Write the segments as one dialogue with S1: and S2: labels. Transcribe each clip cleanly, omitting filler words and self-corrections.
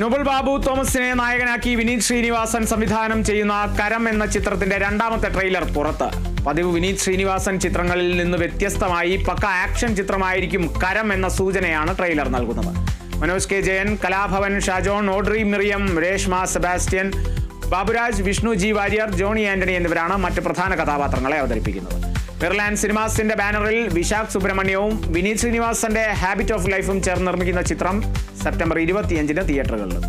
S1: Nobel Babu തോമസിനെ നായകനാക്കി വിനീത് ശ്രീനിവാസൻ സംവിധാനം ചെയ്യുന്ന കരം എന്ന ചിത്രത്തിന്റെ രണ്ടാമത്തെ ട്രെയിലർ പുറത്ത്. പതിവ് വിനീത് ശ്രീനിവാസൻ ചിത്രങ്ങളിൽ നിന്ന് വ്യത്യസ്തമായി പക്ക ആക്ഷൻ ചിത്രമായിരിക്കും കരം എന്ന സൂചനയാണ് ട്രെയിലർ നൽകുന്നത്. Manoj K Jayan, Kalabhavan Shajon, Audrey Miriam, Reshma Sebastian, Baburaj, Vishnu G Warrier, Johnny Antony എന്നിവരാണ് മറ്റ് പ്രധാന കഥാപാത്രങ്ങളെ അവതരിപ്പിക്കുന്നത്. മിർലാൻഡ് സിനിമാസിന്റെ ബാനറിൽ വിശാഖ് സുബ്രഹ്മണ്യവും വിനീത് ശ്രീനിവാസന്റെ ഹാബിറ്റ് ഓഫ് ലൈഫും ചേർന്ന് നിർമ്മിക്കുന്ന ചിത്രം സെപ്റ്റംബർ 25-ന് തിയേറ്ററുകളിൽ.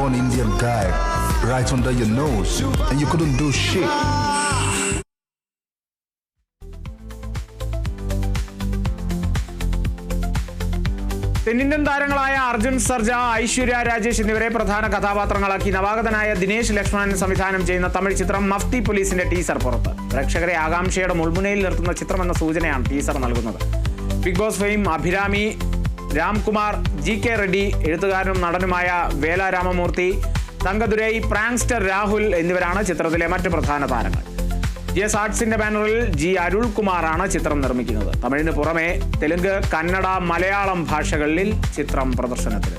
S2: One Indian guy right under your nose and you couldn't do shit.
S1: തെന്നിന്ത്യൻ താരങ്ങളായ അർജുൻ സർജ, ഐശ്വര്യ രാജേഷ് എന്നിവരെ പ്രധാന കഥാപാത്രങ്ങളാക്കി നവാഗതനായ ദിനേശ് ലക്ഷ്മണൻ സംവിധാനം ചെയ്യുന്ന തമിഴ് ചിത്രം മഫ്തി പോലീസിന്റെ ടീസർ പുറത്ത്. പ്രേക്ഷകരെ ആകാംക്ഷയുടെ മുൾമുനയിൽ നിർത്തുന്ന ചിത്രമെന്ന സൂചനയാണ് ടീസർ നൽകുന്നത്. Bigg Boss fame Abhirami, Ramkumar, GK Reddy, എഴുത്തുകാരനും നടനുമായ വേല രാമമൂർത്തി, തങ്കദുരൈ, പ്രാങ്സ്റ്റർ രാഹുൽ എന്നിവരാണ് ചിത്രത്തിലെ മറ്റ് പ്രധാന താരങ്ങൾ. GS ആർട്സിന്റെ ബാനറിൽ G അരുൾകുമാറാണ് ചിത്രം നിർമ്മിക്കുന്നത്. തമിഴിന് പുറമെ തെലുങ്ക്, കന്നഡ, മലയാളം ഭാഷകളിൽ ചിത്രം പ്രദർശനത്തിൽ.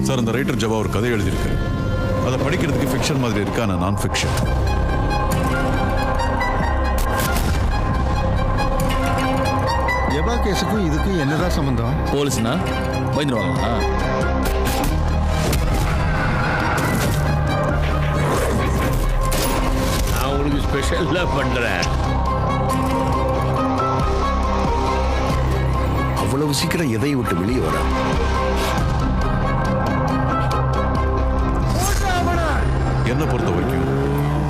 S3: சார், அந்த ரைட்டர் ஜபா ஒரு கதை எழுதியிருக்கு. அதை படிக்கிறதுக்கு ஃபிக்ஷன் மாதிரி இருக்கான நான் ஃபிக்ஷன்.
S4: ஜபா கேஸுக்கும் இதுக்கும் என்னதான் சம்பந்தம்?
S5: போலீஸ்னா பயந்துருவாங்களா? நான் உங்களுக்கு ஸ்பெஷலா பண்றேன்.
S4: அவ்வளவு சீக்கிரம் எதை விட்டு வெளியே வர?
S3: என்னை பொறுத்த வரைக்கும்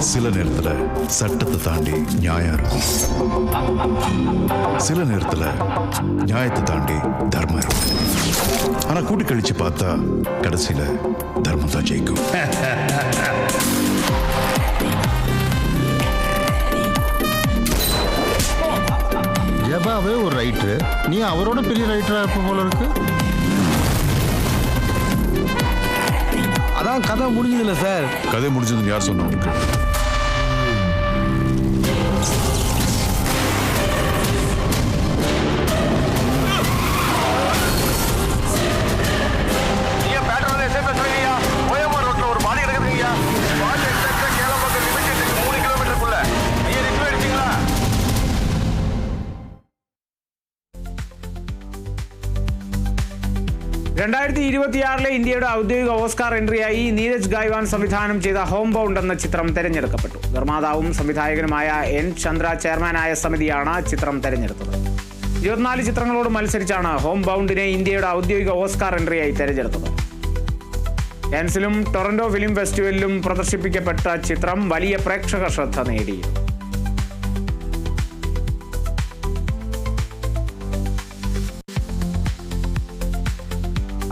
S3: சில நேரத்துல சட்டத்தை தாண்டி நியாயம் இருக்கும், சில நேரத்துல நியாயத்தை தாண்டி தர்மம் இருக்கும். ஆனா கூட்டி கழிச்சு பார்த்தா கடைசியில தர்மம் தான் ஜெயிக்கும்.
S4: ஜபாவே ஒரு ரைட்டரு, நீ அவரோட பெரிய ரைட்டரா இருப்ப போல இருக்கு.
S6: அதான் கதை முடிஞ்சதில்ல சார்.
S3: கதை முடிஞ்சதுன்னு யார் சொன்ன உனக்கு?
S1: ഇന്ത്യയുടെ ഔദ്യോഗിക ഓസ്കാർ എൻട്രിയായി നീരജ് ഗായ്വാൻ സംവിധാനം ചെയ്ത ഹോം ബൗണ്ട് എന്ന ചിത്രം തെരഞ്ഞെടുക്കപ്പെട്ടു. നിർമ്മാതാവും സംവിധായകനുമായ N ചന്ദ്ര ചെയർമാനായ സമിതിയാണ് ചിത്രം തെരഞ്ഞെടുത്തത്. 24 ചിത്രങ്ങളോട് മത്സരിച്ചാണ് ഹോം ബൗണ്ടിനെ ഇന്ത്യയുടെ ഔദ്യോഗിക ഓസ്കാർ എൻട്രിയായി തെരഞ്ഞെടുത്തത്. കാൻസിലും ടൊറന്റോ ഫിലിം ഫെസ്റ്റിവലിലും പ്രദർശിപ്പിക്കപ്പെട്ട ചിത്രം വലിയ പ്രേക്ഷക ശ്രദ്ധ നേടി.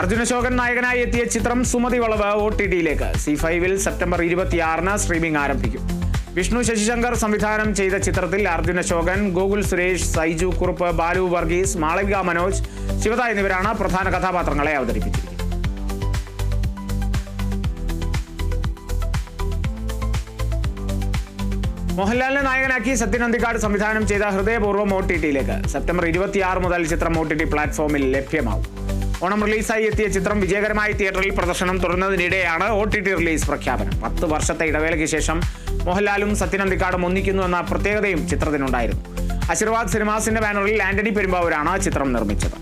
S1: അർജുൻ അശോകൻ നായകനായി എത്തിയ ചിത്രം സുമതി വളവ് OTT-യിലേക്ക്. C5-ൽ സെപ്റ്റംബർ 26-ന് സ്ട്രീമിംഗ് ആരംഭിക്കും. വിഷ്ണു ശശിശങ്കർ സംവിധാനം ചെയ്ത ചിത്രത്തിൽ അർജുൻ അശോകൻ, ഗോകുൽ സുരേഷ്, സൈജു കുറുപ്പ്, ബാലു വർഗീസ്, മാളവിക മനോജ്, ശിവത എന്നിവരാണ് പ്രധാന കഥാപാത്രങ്ങളെ അവതരിപ്പിച്ചിരിക്കുന്നത്. മോഹൻലാലിനെ നായകനാക്കി സത്യൻ അന്തിക്കാട് സംവിധാനം ചെയ്ത ഹൃദയപൂർവ്വം OTT-യിലേക്ക്. സെപ്റ്റംബർ 26 മുതൽ ചിത്രം OTT പ്ലാറ്റ്ഫോമിൽ ലഭ്യമാവും. ഓണം റിലീസായി എത്തിയ ചിത്രം വിജയകരമായി തിയേറ്ററിൽ പ്രദർശനം തുടരുന്നതിനിടെയാണ് OTT റിലീസ് പ്രഖ്യാപനം. 10 വർഷത്തെ ഇടവേളയ്ക്ക് ശേഷം മോഹൻലാലും സത്യൻ അന്തിക്കാടും ഒന്നിക്കുന്നു എന്ന പ്രത്യേകതയും ചിത്രത്തിനുണ്ടായിരുന്നു. ആശീർവാദ് സിനിമാസിന്റെ ബാനറിൽ ആന്റണി പെരുമ്പാവൂരാണ് ചിത്രം നിർമ്മിച്ചത്.